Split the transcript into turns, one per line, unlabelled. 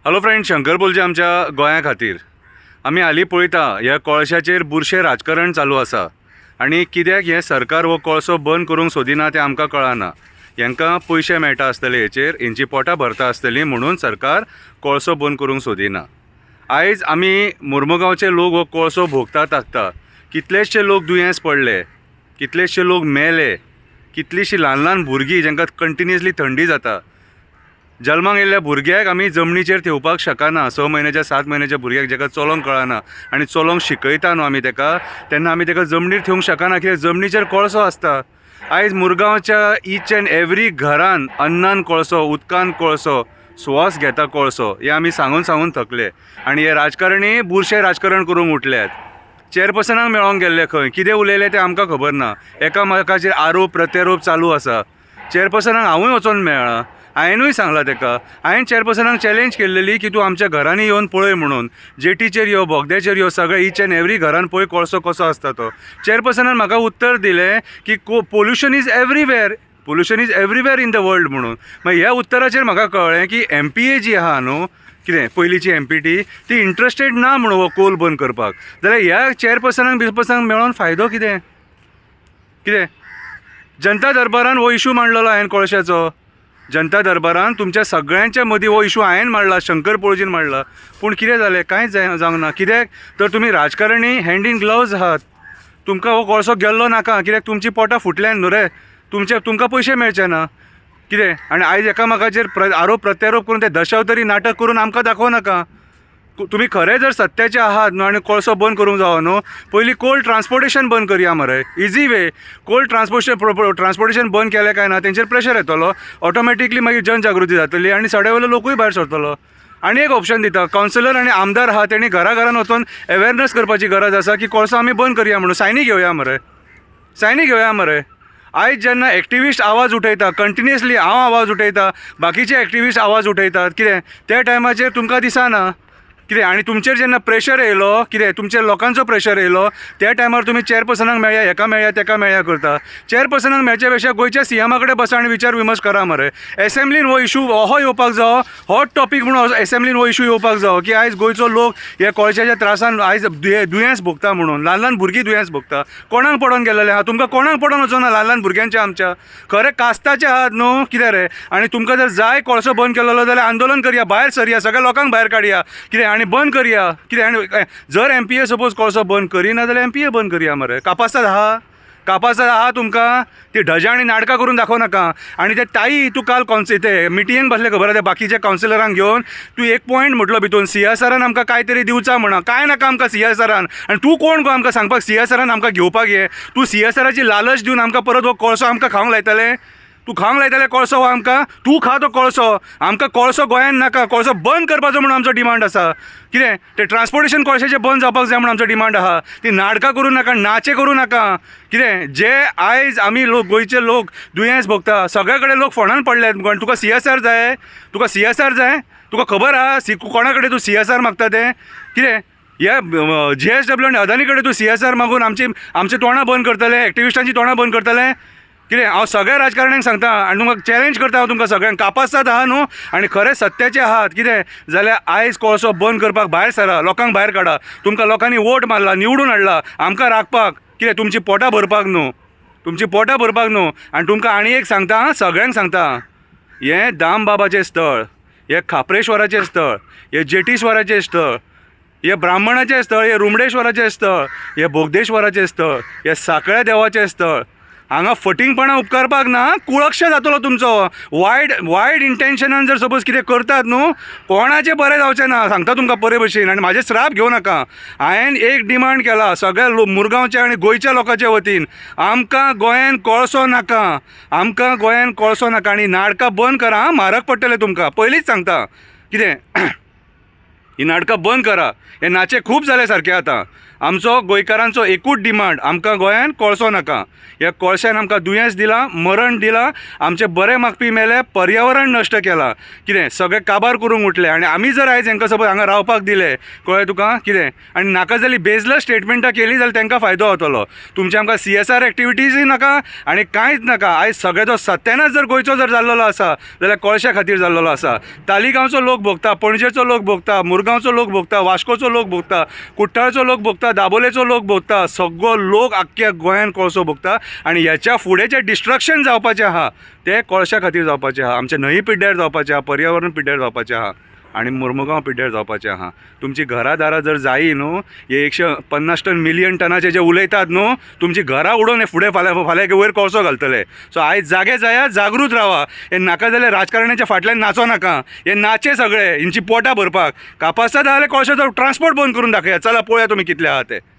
Hello friend, Shankar बोलचे आमच्या गोंया खातीर आमी हालीं पळयता ह्या कोळशाचेर बुरशें राजकारण चालू आसा आनी कित्याक हें सरकार हो कोळसो बंद करूंक सोदिना तें आमकां कळना। हांकां पयशे मेळटा आसतले हेचेर, हेंची पोटां भरता आसतलीं म्हणून सरकार कोळसो बंद करूंक सोदिना। आयज आमी मुर्मुगांवचे लोक हो कोळसो भोगता ताकता, कितलेशे लोक दुयेंस पडले, कितलेशे लोक मेले, कितलींशीं ल्हान ल्हान भुरगीं जांकां कंटिन्युअसली थंडी जाता, जल्माक येयल्ल्या भुरग्याक आमी जमनीचेर ठेवपाक शकना। 6 म्हयन्याच्या 7 म्हयन्याच्या भुरग्याक जाका चलोंक कळना आनी चलोंक शिकयता न्हू आमी तेका, तेन्ना आमी तेका जमनीर ठेवंक शकना, कित्याक जमनीचेर कोळसो आसता। आयज मुरगांवच्या ईच एंड एवरी घरान अन्नान कोळसो, उदकान कोळसो, स्वास घेता कोळसो, हें आमी सांगून सांगून थकले आनी हे राजकारणी बुरशें राजकारण करूंक उठल्यात। चेअरपर्सनाक मेळोंक गेल्ले खंय, कितें उलयले तें आमकां खबर ना, एकामेकाचेर आरोप प्रत्यारोप चालू आसा। चेअरपर्सनाक हांवूय वचोन मेळ्ळां, हांवेनूय सांगलां तेका, हांवें चेअरपर्सनाक चॅलेंज केल्लेली की तूं आमच्या घरांनी येवन पळय म्हणून, जेटीचेर यो, बोगद्याचेर यो, सगळे ईच एंड एवरी घरान पळय कोळसो कसो आसता तो। चेअरपर्सनान म्हाका उत्तर दिलें की pollution is everywhere, pollution is everywhere in the world म्हणून। मागीर ह्या उत्तराचेर म्हाका कळ्ळें की MPA जी आहा न्हू, कितें पयलींची MPT ती इंट्रस्टेड ना म्हणून हो कोल बंद करपाक, जाल्यार ह्या चेअरपर्सनाक मेळोन फायदो कितें? कितें जनता दरबारान हो इशू मांडलेलो हांवें कोळशाचो, जनता दरबारान तुमच्या सगळ्यांच्या मदीं हो इशू हांवें मांडला, शंकर पळजीन मांडला, पूण कितें जालें? कांयच जावंक ना। कित्याक तर तुमी राजकारणी हँड इन ग्लोव्ज आहात, तुमकां हो कोळसो गेल्लो नाका, कित्याक तुमची पोटां फुटल्यान न्हू रे, तुमकां पयशे मेळचे ना कितें। आनी आयज एकामेकाचेर आरोप प्रत्यारोप करून ते दशावतरी नाटक करून आमकां दाखोव नाका। तुम्ही खरे जर सत्याचे आहात न्हू आनी कोळसो बंद करूंक जावो न्हू, पयलीं कोल्ड ट्रान्सपोर्टेशन बंद करया मरे, इजी वे। कोल्ड ट्रान्सपोर्टेशन बंद केलें काय ना, तेंचेर प्रेशर येतलो, ऑटोमॅटिकली मागीर जनजागृती जातली आनी सड्यावेलो लोकूय भायर सरतलो। आनी एक ऑप्शन दिता, कावन्सिलर आनी आमदार आहा तेणी घराघरान वचून अवेरनस करपाची गरज आसा की कोळसो आमी बंद करया म्हणून, सायनी घेवया मरे, सायनी घेवया मरे। आयज जेन्ना एक्टिविस्ट आवाज उठयता, कंटिन्युअसली हांव आवाज उठयता, बाकीचे एक्टिविस्ट आवाज उठयतात, कितें त्या टायमाचेर तुमकां दिसना कितें? आनी तुमचेर जेन्ना प्रेशर येयलो, कितें तुमचेर लोकांचो प्रेशर येयलो, त्या टायमार तुमी चेअरपर्सनाक मेळया, हेका मेळया, तेका मेळया करता। चेअरपर्सनाक मेळच्या पेक्षा गोंयच्या CMा कडेन बसा आनी विचार विमर्श करा मरे। एसेंब्लीन हो इशू हो येवपाक जावो, हॉट टॉपीक म्हणून एसेंब्लीन हो इशू येवपाक जावो की आयज गोंयचो लोक हे कोळशाच्या त्रासान आयज दुयेंस भोगता म्हणून, ल्हान ल्हान भुरगीं दुयेंस भोगता। कोणाक पडोन गेलेले आहा? तुमकां कोणाक पडोन वचोना ल्हान ल्हान भुरग्यांच्या आमच्या? खरे कास्ताचे आहात न्हू, कितें रे? आनी तुमकां जर जाय कोळसो बंद केलेलो जाल्यार आंदोलन करया, भायर सरया, सगळ्या लोकांक भायर काडया, कितें आनी बंद करया, कितें। आनी जर MPA सपोज कोळसो बंद करिना जाल्यार MPA बंद करया मरे। कापासात आहा तुमकां, ती ढजा आनी नाटकां करून दाखोव नाका। आनी ते ताई तूं काल ते मिटिंगेक बसले खबर आहा, बाकीच्या कावन्सिलरांक घेवन तूं एक पॉयंट म्हटलो भितून, CSRान आमकां काय तरी दिवचा म्हणा, काय नाका आमकां CSRान। आनी तूं कोण गो आमकां सांगपाक CSRान आमकां घेवपाक ये? तूं CSRाची लालच दिवन आमकां परत हो कोळसो आमकां खावंक लायतले? तूं खावंक लायतले कोळसो हो आमकां? तूं खा तो कोळसो, आमकां कोळसो गोंयान नाका, कोळसो बंद करपाचो म्हणून आमचो डिमांड आसा। कितें ते ट्रान्सपोर्टेशन कोळशाचें बंद जावपाक जाय म्हणून आमचो डिमांड आहा। ती नाटकां करूं नाका, नाचे करूं नाका, कितें जे आयज आमी लोक गोंयचे लोक दुयेंस भोगता, सगळे कडेन लोक फोंडान पडल्यात। गोंय तुका CSR जाय? तुका CSR जाय? तुका खबर आहा कोणा कडेन तूं CSR मागता तें? कितें हे JSW आनी अदानी कडेन तूं CSR मागून आमची तोंडां बंद करतले, एक्टिविस्टांची तोंडां बंद करतले? कितें हांव सगळ्या राजकारण्यांक सांगता आनी तुमकां चॅलेंज करता, हांव तुमकां सगळ्यांक, कापासात आहा न्हू आनी खरे सत्याचे आहात कितें जाल्यार आयज कोळसो बंद करपाक भायर सरा, लोकांक भायर काडा। तुमकां लोकांनी वोट मारला, निवडून हाडला आमकां राखपाक, कितें तुमची पोटां भरपाक न्हू, तुमची पोटां भरपाक न्हू। आनी तुमकां आनी एक सांगता, सगळ्यांक सांगता, हें दामबाबाचें स्थळ, हें खापरेश्वराचें स्थळ, हें जेटीश्वराचें स्थळ, हे ब्राह्मणाचें स्थळ, हे रुमडेश्वराचें स्थळ, हे बोगदेश्वराचें स्थळ, हे साकळ्या देवाचें स्थळ, हांगा फटिंगपणां उपकारपाक ना, कुळक्ष जातलो तुमचो। वायड इंटेन्शनान जर सपोज कितें करतात न्हू, कोणाचें बरें जावचें ना, सांगता तुमकां बरे भशेन। आनी म्हाजे श्राप घेवं नाका, हांवें एक डिमांड केला सगळ्या मुरगांवच्या आनी गोंयच्या लोकांच्या वतीन, आमकां गोंयान कोळसो नाका, आमकां गोंयान कोळसो नाका। आनी नाटकां बंद करा, म्हारग पडटलें तुमकां, पयलींच सांगता। कितें ही नाटकां बंद करा. हे नाचे खूब जाले सारके आतां. आमचो गोंयकारांचो एकूच डिमांड, आमकां गोंयान कोळसो नाका. ह्या कोळशान आमकां दुयेंस दिलां, मरण दिलां, आमचे बरे मागपी मेले, पर्यावरण नश्ट केलां. कितें सगळे काबार करूंक उठले आनी आमी जर आयज हांकां सपोज हांगा रावपाक दिले, कळ्ळें तुका कितें, आनी नाका जाली बेजलस स्टेटमेंटां केली जाल्यार तांकां फायदो जातलो. तुमचे आमकां CSR एक्टिविटीजय नाका आनी कांयच नाका. आयज सगळ्याचो सत्यानाश जर गोंयचो जर जाल्लो आसा जाल्यार कोळशा खातीर जाल्लो आसा. तालिगांवचो लोक भोगता, पणजेचो लोक भोगता, मुरगांवचो लोक भोगता, वास्कोचो लोक भोगता, कुट्टाळचो लोक भोगता, दाबोलेचो लोक भोगता, सगळो लोक आख्ख्या गोंयान कोळसो भोगता. आनी ह्याच्या फुडें जें डिस्ट्रक्शन जावपाचें आहा तें कोळशा खातीर जावपाचें आहा, आमच्या न्हंय पिड्ड्यार जावपाचें आहा, पर्यावरण पिड्ड्यार जावपाचें आहा आनी मुर्मुगांव पिड्ड्यार जावपाचें आहा. तुमची घरा दारां जर जायी न्हू, हे 150 टन मिलियन टनाचे जे उलयतात न्हू, तुमची घरां उडोवन हे फुडें फाल्यां वयर कोळसो घालतले. सो आयज जागे जायात, जागृत रावा. हे नाका जाल्यार राजकारण्याच्या फाटल्यान नाचो नाका. हे नाचे सगळे हेंची पोटां भरपाक. कापासा जाल्यार कोळशाचो ट्रान्सपोर्ट बंद करून दाखया. चला पळोवया तुमी कितले आहा ते.